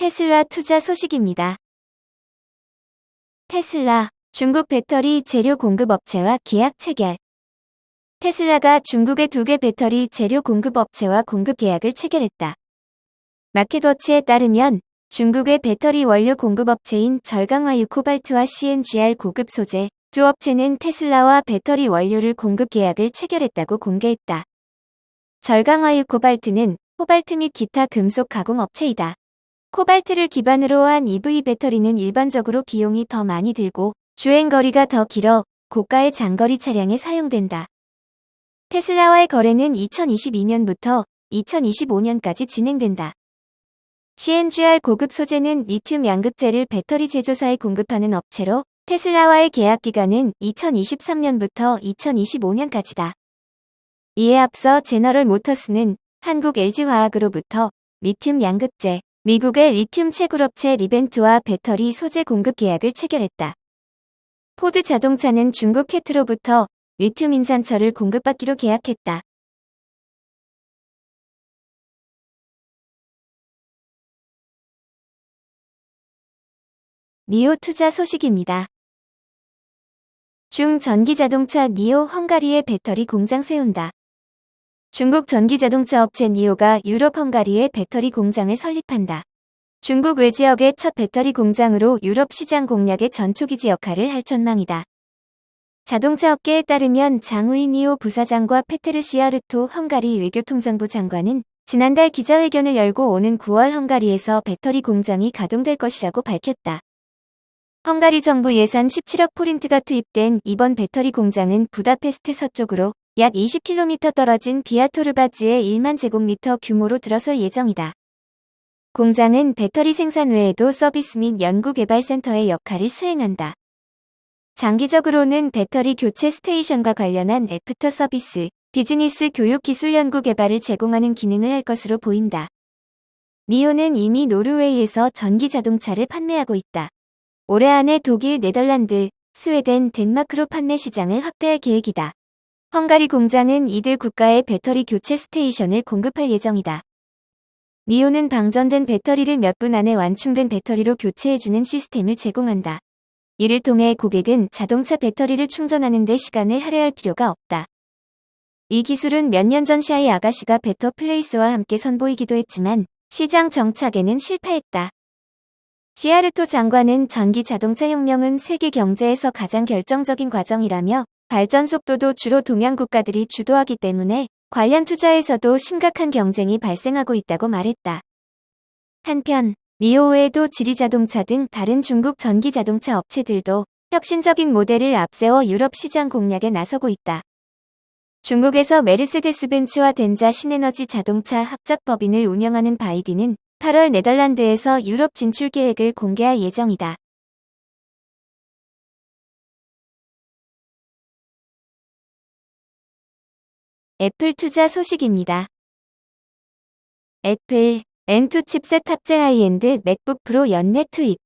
테슬라 투자 소식입니다. 테슬라, 중국 배터리 재료 공급 업체와 계약 체결. 테슬라가 중국의 2개 배터리 재료 공급 업체와 공급 계약을 체결했다. 마켓워치에 따르면 중국의 배터리 원료 공급 업체인 절강화유 코발트와 CNGR 고급 소재 두 업체는 테슬라와 배터리 원료를 공급 계약을 체결했다고 공개했다. 절강화유 코발트는 코발트 및 기타 금속 가공 업체이다. 코발트를 기반으로 한 EV 배터리는 일반적으로 비용이 더 많이 들고 주행거리가 더 길어 고가의 장거리 차량에 사용된다. 테슬라와의 거래는 2022년부터 2025년까지 진행된다. CNGR 고급 소재는 리튬 양극재를 배터리 제조사에 공급하는 업체로 테슬라와의 계약 기간은 2023년부터 2025년까지다. 이에 앞서 제너럴 모터스는 한국 LG화학으로부터 리튬 양극재, 미국의 리튬 채굴업체 리벤트와 배터리 소재 공급 계약을 체결했다. 포드 자동차는 중국 캐트로부터 리튬 인산철을 공급받기로 계약했다. 니오 투자 소식입니다. 중전기자동차 니오 헝가리에 배터리 공장 세운다. 중국 전기자동차 업체 니오가 유럽 헝가리에 배터리 공장을 설립한다. 중국 외지역의 첫 배터리 공장으로 유럽 시장 공략의 전초기지 역할을 할 전망이다. 자동차 업계에 따르면 장우이 니오 부사장과 페테르 시아르토 헝가리 외교통상부 장관은 지난달 기자회견을 열고 오는 9월 헝가리에서 배터리 공장이 가동될 것이라고 밝혔다. 헝가리 정부 예산 17억 포린트가 투입된 이번 배터리 공장은 부다페스트 서쪽으로 약 20km 떨어진 비아토르바지의 1만 제곱미터 규모로 들어설 예정이다. 공장은 배터리 생산 외에도 서비스 및 연구개발센터의 역할을 수행한다. 장기적으로는 배터리 교체 스테이션과 관련한 애프터 서비스, 비즈니스 교육 기술 연구 개발을 제공하는 기능을 할 것으로 보인다. 니오는 이미 노르웨이에서 전기 자동차를 판매하고 있다. 올해 안에 독일, 네덜란드, 스웨덴, 덴마크로 판매 시장을 확대할 계획이다. 헝가리 공장은 이들 국가의 배터리 교체 스테이션을 공급할 예정이다. 니오는 방전된 배터리를 몇 분 안에 완충된 배터리로 교체해주는 시스템을 제공한다. 이를 통해 고객은 자동차 배터리를 충전하는 데 시간을 할애할 필요가 없다. 이 기술은 몇 년 전 샤이 아가씨가 베터 플레이스와 함께 선보이기도 했지만 시장 정착에는 실패했다. 시아르토 장관은 전기 자동차 혁명은 세계 경제에서 가장 결정적인 과정이라며 발전 속도도 주로 동양 국가들이 주도하기 때문에 관련 투자에서도 심각한 경쟁이 발생하고 있다고 말했다. 한편 니오 외에도 지리자동차 등 다른 중국 전기자동차 업체들도 혁신적인 모델을 앞세워 유럽 시장 공략에 나서고 있다. 중국에서 메르세데스벤츠와 덴자 신에너지 자동차 합작 법인을 운영하는 바이디는 8월 네덜란드에서 유럽 진출 계획을 공개할 예정이다. 애플 투자 소식입니다. 애플, M2 칩셋 탑재 하이엔드 맥북 프로 연내 투입.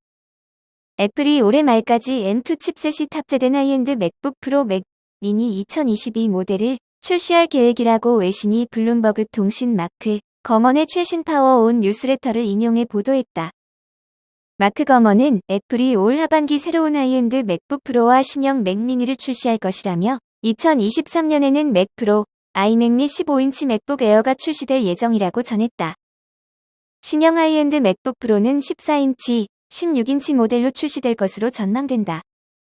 애플이 올해 말까지 M2 칩셋이 탑재된 하이엔드 맥북 프로 맥 미니 2022 모델을 출시할 계획이라고 외신이 블룸버그 통신 마크 거먼의 최신 파워온 뉴스레터를 인용해 보도했다. 마크 거먼은 애플이 올 하반기 새로운 하이엔드 맥북 프로와 신형 맥 미니를 출시할 것이라며 2023년에는 맥 프로, 아이맥 및 15인치 맥북 에어가 출시될 예정이라고 전했다. 신형 하이엔드 맥북 프로는 14인치, 16인치 모델로 출시될 것으로 전망된다.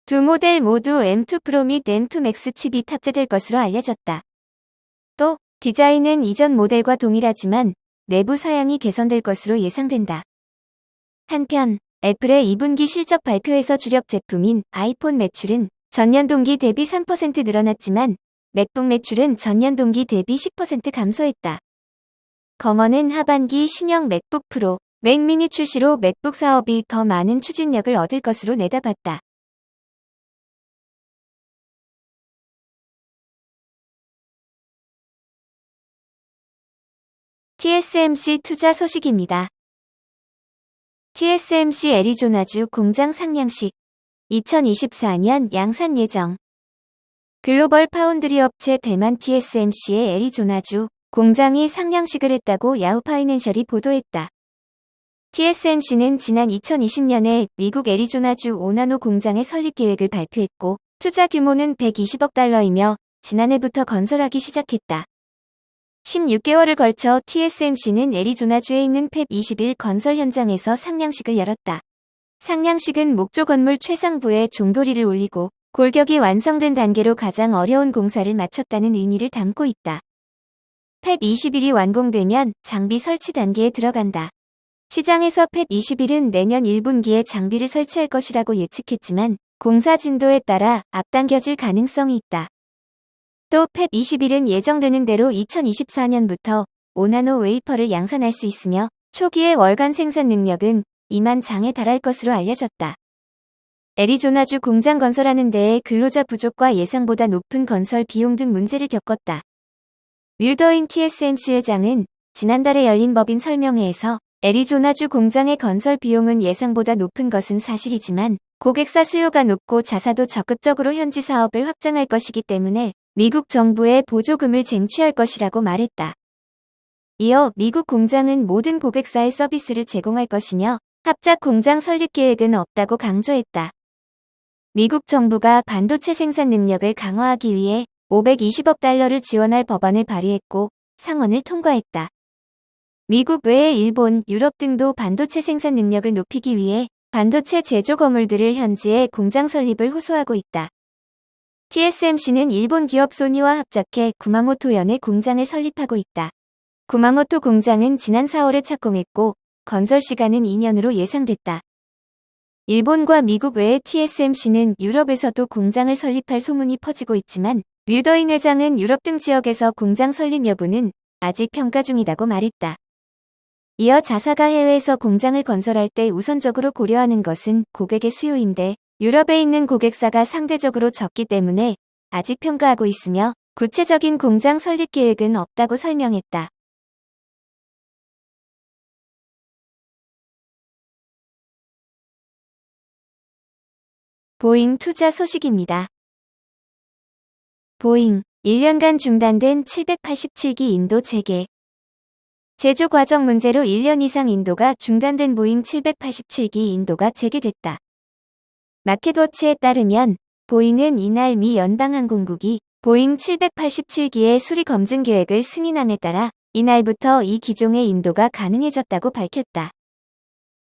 두 모델 모두 M2 프로 및 M2 맥스 칩이 탑재될 것으로 알려졌다. 또 디자인은 이전 모델과 동일하지만 내부 사양이 개선될 것으로 예상된다. 한편 애플의 2분기 실적 발표에서 주력 제품인 아이폰 매출은 전년 동기 대비 3% 늘어났지만 맥북 매출은 전년 동기 대비 10% 감소했다. 거먼은 하반기 신형 맥북 프로, 맥 미니 출시로 맥북 사업이 더 많은 추진력을 얻을 것으로 내다봤다. TSMC 투자 소식입니다. TSMC 애리조나주 공장 상량식 2024년 양산 예정. 글로벌 파운드리 업체 대만 TSMC의 애리조나주 공장이 상량식을 했다고 야후 파이낸셜이 보도했다. TSMC는 지난 2020년에 미국 애리조나주 오나노 공장의 설립 계획을 발표했고 투자 규모는 120억 달러이며 지난해부터 건설하기 시작했다. 16개월을 걸쳐 TSMC는 애리조나주에 있는 팹 21 건설 현장에서 상량식을 열었다. 상량식은 목조 건물 최상부에 종도리를 올리고 골격이 완성된 단계로 가장 어려운 공사를 마쳤다는 의미를 담고 있다. 팹 21이 완공되면 장비 설치 단계에 들어간다. 시장에서 팹 21은 내년 1분기에 장비를 설치할 것이라고 예측했지만 공사 진도에 따라 앞당겨질 가능성이 있다. 또 팹 21은 예정되는 대로 2024년부터 5나노 웨이퍼를 양산할 수 있으며 초기의 월간 생산 능력은 2만 장에 달할 것으로 알려졌다. 애리조나주 공장 건설하는 데에 근로자 부족과 예상보다 높은 건설 비용 등 문제를 겪었다. 뮤더인 TSMC 회장은 지난달에 열린 법인 설명회에서 애리조나주 공장의 건설 비용은 예상보다 높은 것은 사실이지만 고객사 수요가 높고 자사도 적극적으로 현지 사업을 확장할 것이기 때문에 미국 정부에 보조금을 쟁취할 것이라고 말했다. 이어 미국 공장은 모든 고객사에 서비스를 제공할 것이며 합작 공장 설립 계획은 없다고 강조했다. 미국 정부가 반도체 생산 능력을 강화하기 위해 520억 달러를 지원할 법안을 발의했고 상원을 통과했다. 미국 외에 일본, 유럽 등도 반도체 생산 능력을 높이기 위해 반도체 제조 건물들을 현지에 공장 설립을 호소하고 있다. TSMC는 일본 기업 소니와 합작해 구마모토현에 공장을 설립하고 있다. 구마모토 공장은 지난 4월에 착공했고 건설 시간은 2년으로 예상됐다. 일본과 미국 외에 TSMC는 유럽에서도 공장을 설립할 소문이 퍼지고 있지만 뮤더인 회장은 유럽 등 지역에서 공장 설립 여부는 아직 평가 중이라고 말했다. 이어 자사가 해외에서 공장을 건설할 때 우선적으로 고려하는 것은 고객의 수요인데 유럽에 있는 고객사가 상대적으로 적기 때문에 아직 평가하고 있으며 구체적인 공장 설립 계획은 없다고 설명했다. 보잉 투자 소식입니다. 보잉, 1년간 중단된 787기 인도 재개. 제조 과정 문제로 1년 이상 인도가 중단된 보잉 787기 인도가 재개됐다. 마켓워치에 따르면 보잉은 이날 미 연방항공국이 보잉 787기의 수리 검증 계획을 승인함에 따라 이날부터 이 기종의 인도가 가능해졌다고 밝혔다.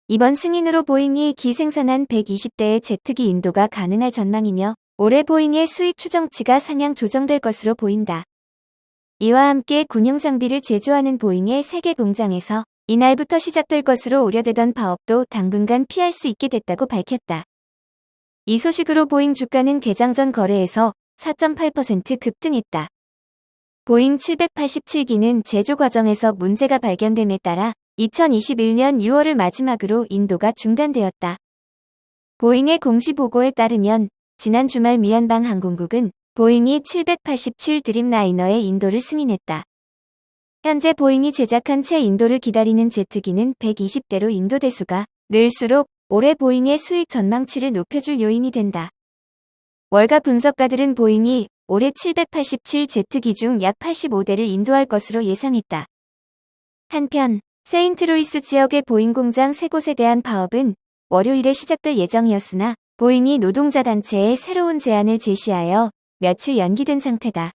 이번 승인으로 보잉이 기생산한 120대의 제트기 인도가 가능할 전망이며 올해 보잉의 수익 추정치가 상향 조정될 것으로 보인다. 이와 함께 군용 장비를 제조하는 보잉의 세계 공장에서 이날부터 시작될 것으로 우려되던 파업도 당분간 피할 수 있게 됐다고 밝혔다. 이 소식으로 보잉 주가는 개장 전 거래에서 4.8% 급등했다. 보잉 787기는 제조 과정에서 문제가 발견됨에 따라 2021년 6월을 마지막으로 인도가 중단되었다. 보잉의 공시 보고에 따르면 지난 주말 미연방 항공국은 보잉이 787 드림라이너의 인도를 승인했다. 현재 보잉이 제작한 채 인도를 기다리는 제트기는 120대로 인도 대수가 늘수록 올해 보잉의 수익 전망치를 높여줄 요인이 된다. 월가 분석가들은 보잉이 올해 787 제트기 중 약 85대를 인도할 것으로 예상했다. 한편 세인트루이스 지역의 보잉 공장 3곳에 대한 파업은 월요일에 시작될 예정이었으나 보잉이 노동자 단체에 새로운 제안을 제시하여 며칠 연기된 상태다.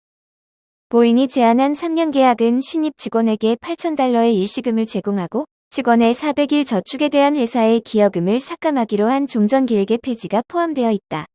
보잉이 제안한 3년 계약은 신입 직원에게 $8,000의 일시금을 제공하고 직원의 400일 저축에 대한 회사의 기여금을 삭감하기로 한 종전 계획의 폐지가 포함되어 있다.